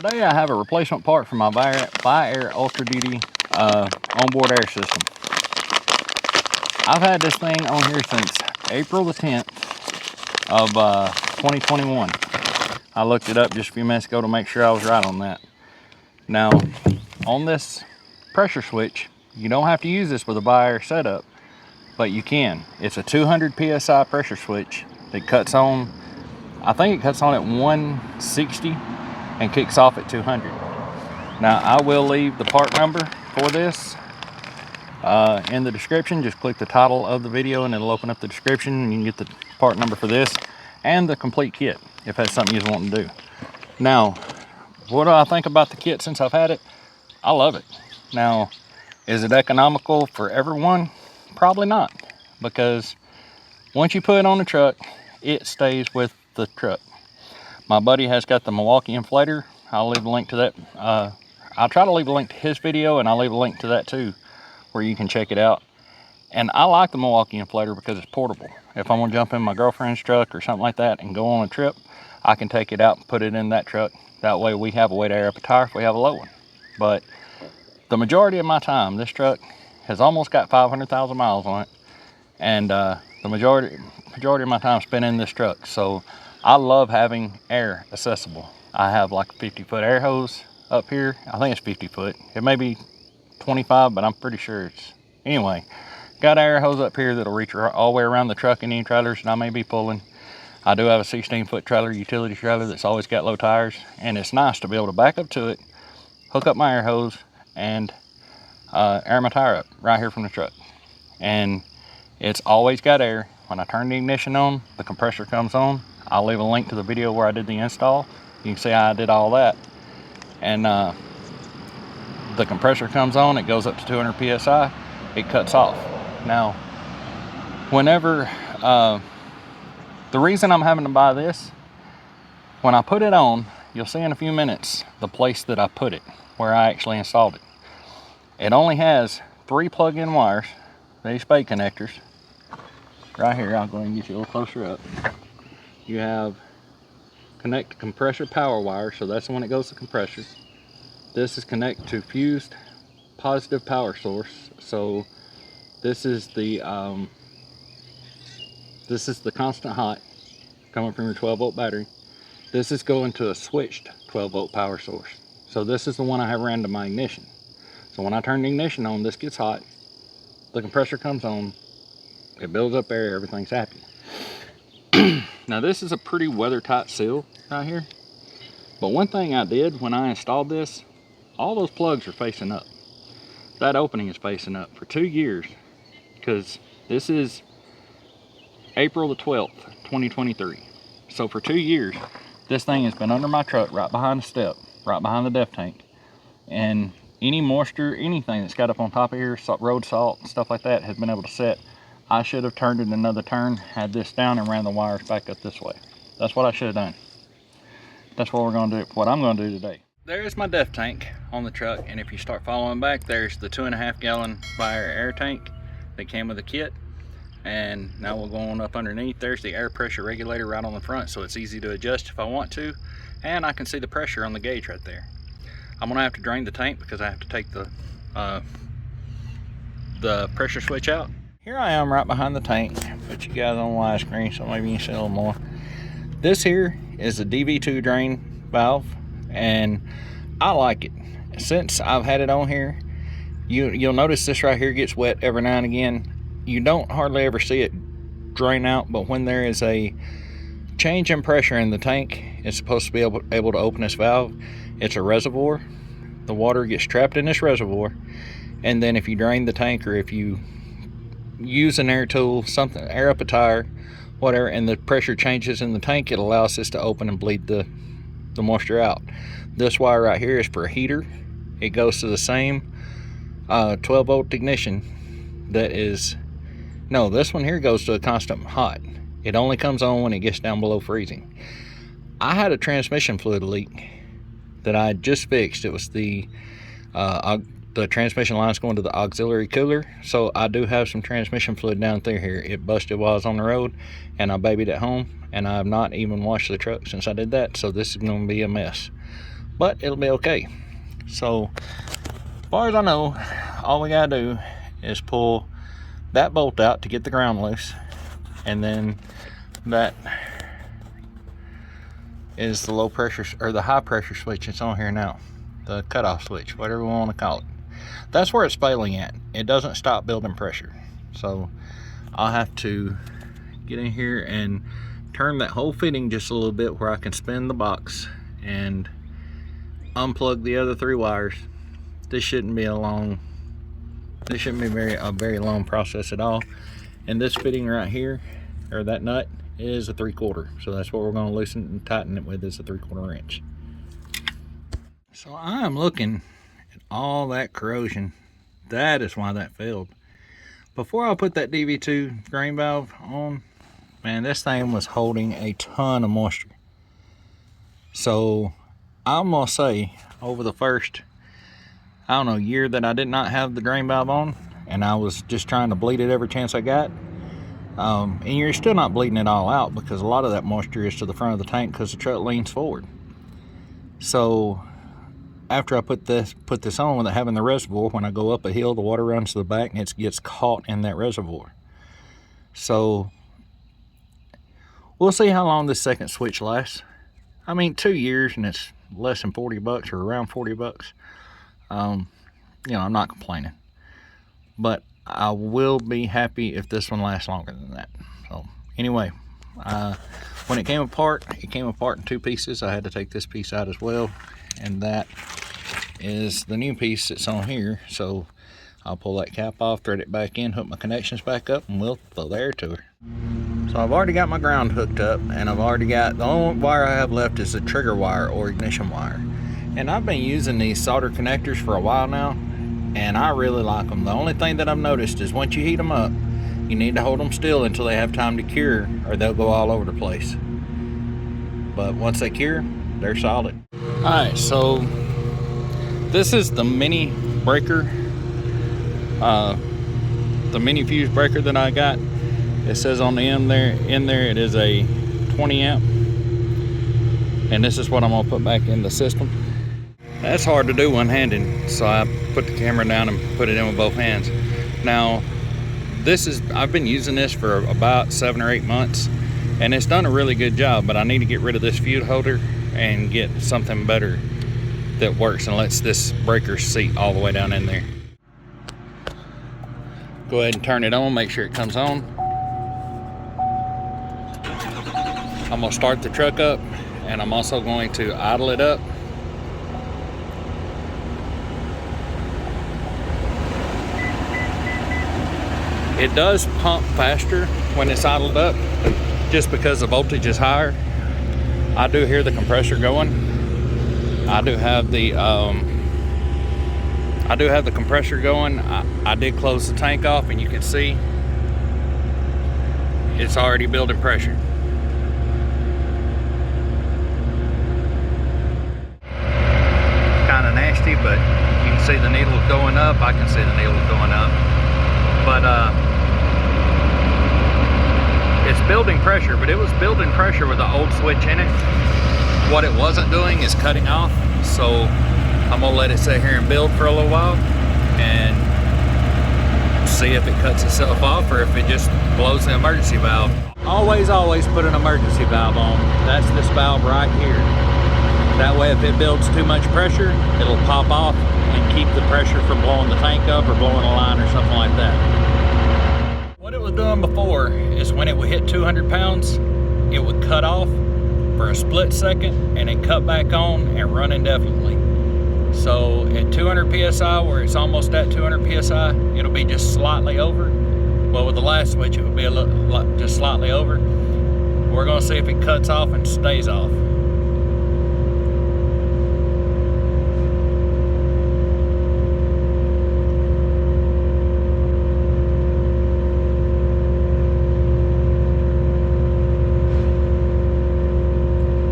Today I have a replacement part for my Viair Ultra Duty onboard air system. I've had this thing on here since April the 10th of 2021. I looked it up just a few minutes ago to make sure I was right on that. Now, on this pressure switch, you don't have to use this with a Viair setup, but you can. It's a 200 PSI pressure switch that cuts on, I think it cuts on at 160 and kicks off at 200. Now, I will leave the part number for this in the description. Just click the title of the video and it'll open up the description and you can get the part number for this and the complete kit if that's something you're wanting to do. Now, what do I think about the kit since I've had it? I love it. Now, is it economical for everyone? Probably not, because once you put it on the truck, it stays with the truck. My buddy has got the Milwaukee Inflator. I'll leave a link to that. I'll try to leave a link to his video, and I'll leave a link to that too, where you can check it out. And I like the Milwaukee Inflator because it's portable. If I'm gonna jump in my girlfriend's truck or something like that and go on a trip, I can take it out and put it in that truck. That way we have a way to air up a tire if we have a low one. But the majority of my time, this truck has almost got 500,000 miles on it. And the majority of my time spent in this truck. So I love having air accessible. I have like a 50-foot air hose up here. I think it's 50 foot. It may be 25, but I'm pretty sure it's, anyway. Got an air hose up here that'll reach all the way around the truck and any trailers that I may be pulling. I do have a 16-foot trailer, utility trailer, that's always got low tires. And it's nice to be able to back up to it, hook up my air hose, and air my tire up right here from the truck. And it's always got air. When I turn the ignition on, the compressor comes on. I'll leave a link to the video where I did the install. You can see how I did all that. And the compressor comes on, it goes up to 200 PSI, it cuts off. Now, whenever, the reason I'm having to buy this, when I put it on, you'll see in a few minutes the place that I put it, where I actually installed it. It only has 3 plug-in wires, these spade connectors. Right here, I'll go ahead and get you a little closer up. You have connect compressor power wire, so that's the one that goes to compressor. This is connect to fused positive power source. So this is the constant hot coming from your 12-volt battery. This is going to a switched 12-volt power source. So this is the one I have ran to my ignition. So when I turn the ignition on, this gets hot, the compressor comes on, it builds up air, everything's happy. Now this is a pretty weather-tight seal right here. But one thing I did when I installed this, all those plugs are facing up. That opening is facing up for 2 years, because this is April the 12th, 2023. So for 2 years, this thing has been under my truck, right behind the step, right behind the def tank. And any moisture, anything that's got up on top of here, road salt, stuff like that, has been able to set. I should have turned it another turn, had this down, and ran the wires back up this way. That's what I should have done. That's what we're going to do, what I'm going to do today. There's my def tank on the truck, and if you start following back, there's the 2.5 gallon Viair air tank that came with the kit. And now we'll go on up underneath. There's the air pressure regulator right on the front, so it's easy to adjust if I want to. And I can see the pressure on the gauge right there. I'm gonna have to drain the tank because I have to take the pressure switch out. Here I am right behind the tank. Put you guys on widescreen so maybe you can see a little more. This here is a DV2 drain valve, and I like it. Since I've had it on here, you'll notice this right here gets wet every now and again. You don't hardly ever see it drain out, but when there is a change in pressure in the tank, it's supposed to be able to open this valve. It's a reservoir. The water gets trapped in this reservoir, and then if you drain the tank, or if you use an air tool, something, air up a tire, whatever, and the pressure changes in the tank, it allows this to open and bleed the moisture out. This wire right here is for a heater. It goes to the same 12-volt ignition that is, no, this one here goes to a constant hot. It only comes on when it gets down below freezing. I had a transmission fluid leak that I just fixed. It was the transmission line's going to the auxiliary cooler, so I do have some transmission fluid down through here. It busted while I was on the road, and I babied it home, and I have not even washed the truck since I did that, so this is going to be a mess. but it'll be okay. So as far as I know, all we gotta do is pull that bolt out to get the ground loose, and then that is the low pressure or the high pressure switch that's on here now, the cutoff switch, whatever we want to call it. That's where it's failing at. It doesn't stop building pressure. So I'll have to get in here and turn that whole fitting just a little bit where I can spin the box and unplug the other 3 wires. This shouldn't be a very long process at all. And this fitting right here, or that nut, is a 3/4. So that's what we're going to loosen and tighten it with, is a 3/4 inch. So I am looking at all that corrosion. That is why that failed. Before I put that DV2 drain valve on, man, this thing was holding a ton of moisture. So I'm gonna say, over the first, I don't know, year that I did not have the drain valve on, and I was just trying to bleed it every chance I got, and you're still not bleeding it all out, because a lot of that moisture is to the front of the tank because the truck leans forward. So after I put this on without having the reservoir, when I go up a hill, the water runs to the back and it gets caught in that reservoir. So we'll see how long this second switch lasts. I mean, 2 years and it's less than 40 bucks or around 40 bucks. You know, I'm not complaining, but I will be happy if this one lasts longer than that. So anyway, when it came apart in 2 pieces. I had to take this piece out as well, and that is the new piece that's on here. So I'll pull that cap off, thread it back in, hook my connections back up, and we'll throw the air to her. So I've already got my ground hooked up, and I've already got, the only wire I have left is the trigger wire or ignition wire. And I've been using these solder connectors for a while now, and I really like them. The only thing that I've noticed is once you heat them up, you need to hold them still until they have time to cure, or they'll go all over the place. But once they cure, they're solid. Alright, so this is the mini breaker, the mini fuse breaker that I got. It says on the end there, it is a 20 amp, and this is what I'm gonna put back in the system. That's hard to do one-handed, so I put the camera down and put it in with both hands. Now, I've been using this for about 7 or 8 months, and it's done a really good job, but I need to get rid of this fuse holder and get something better that works and lets this breaker seat all the way down in there. Go ahead and turn it on, make sure it comes on. I'm gonna start the truck up, and I'm also going to idle it up. It does pump faster when it's idled up, just because the voltage is higher. I do hear the compressor going. I do have the compressor going. I did close the tank off, and you can see it's already building pressure. Kind of nasty, but you can see the needle going up. I can see the needle going up, but it's building pressure. But it was building pressure with the old switch in it. What it wasn't doing is cutting off. So I'm gonna let it sit here and build for a little while and see if it cuts itself off or if it just blows the emergency valve. Always put an emergency valve on. That's this valve right here. That way, if it builds too much pressure, it'll pop off and keep the pressure from blowing the tank up or blowing a line or something like that. What it was doing before is when it would hit 200 pounds, it would cut off for a split second and then cut back on and run indefinitely. So at 200 PSI, where it's almost at 200 PSI, it'll be just slightly over. Well, with the last switch, it would be just slightly over. We're gonna see if it cuts off and stays off.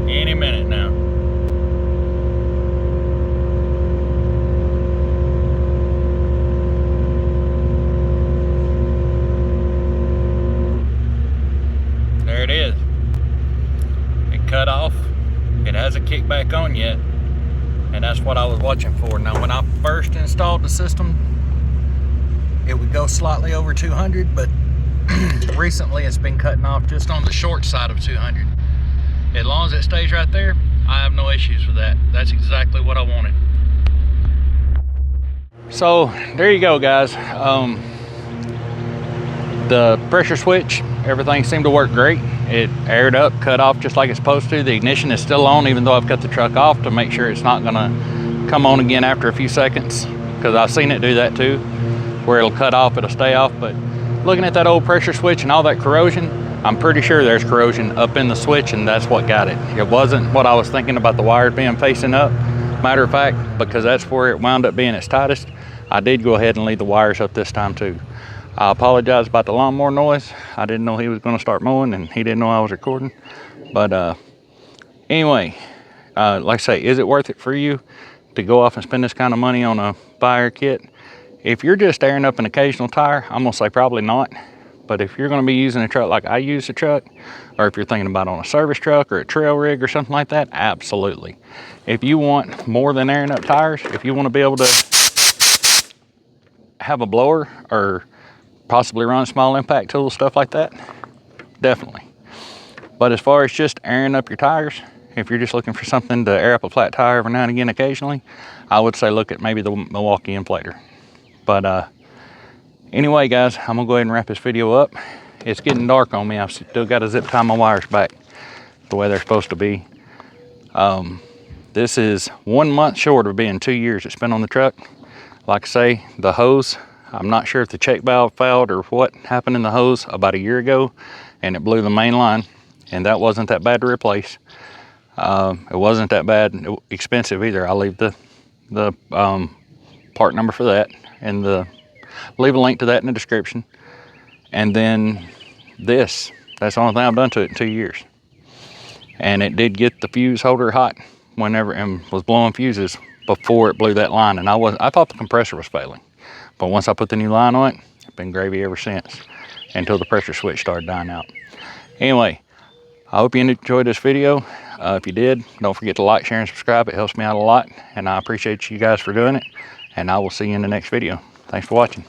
Any minute now. There it is. It cut off. It hasn't kicked back on yet. and that's what I was watching for. Now, when I first installed the system, it would go slightly over 200, but recently it's been cutting off just on the short side of 200. As long as it stays right there, I have no issues with that. That's exactly what I wanted. So there you go, guys. The pressure switch, everything seemed to work great. It aired up, cut off just like it's supposed to. The ignition is still on, even though I've cut the truck off to make sure it's not gonna come on again after a few seconds, because I've seen it do that too, where it'll cut off, it'll stay off. But looking at that old pressure switch and all that corrosion, I'm pretty sure there's corrosion up in the switch, and that's what got it. It wasn't what I was thinking about the wires being facing up. Matter of fact, because that's where it wound up being its tightest, I did go ahead and leave the wires up this time too. I apologize about the lawnmower noise. I didn't know he was going to start mowing, and he didn't know I was recording. But anyway, like I say, is it worth it for you to go off and spend this kind of money on a Viair kit? If you're just airing up an occasional tire, I'm going to say probably not. But if you're going to be using a truck like I use a truck, or if you're thinking about on a service truck or a trail rig or something like that, absolutely. If you want more than airing up tires, if you want to be able to have a blower or possibly run small impact tools, stuff like that, definitely. But as far as just airing up your tires, if you're just looking for something to air up a flat tire every now and again occasionally, I would say look at maybe the Milwaukee Inflator. But anyway, guys, I'm gonna go ahead and wrap this video up. It's getting dark on me. I've still got to zip tie my wires back the way they're supposed to be. This is 1 month short of being 2 years it's been on the truck. Like I say, the hose, I'm not sure if the check valve failed or what happened in the hose about a year ago, and it blew the main line, and that wasn't that bad to replace. It wasn't that bad expensive either. I'll leave the part number for that, and leave a link to that in the description. And then that's the only thing I've done to it in 2 years. And it did get the fuse holder hot whenever, and was blowing fuses before it blew that line, and I thought the compressor was failing. But once I put the new line on it, it's been gravy ever since, until the pressure switch started dying out. Anyway, I hope you enjoyed this video. If you did, don't forget to like, share, and subscribe. It helps me out a lot, and I appreciate you guys for doing it. And I will see you in the next video. Thanks for watching.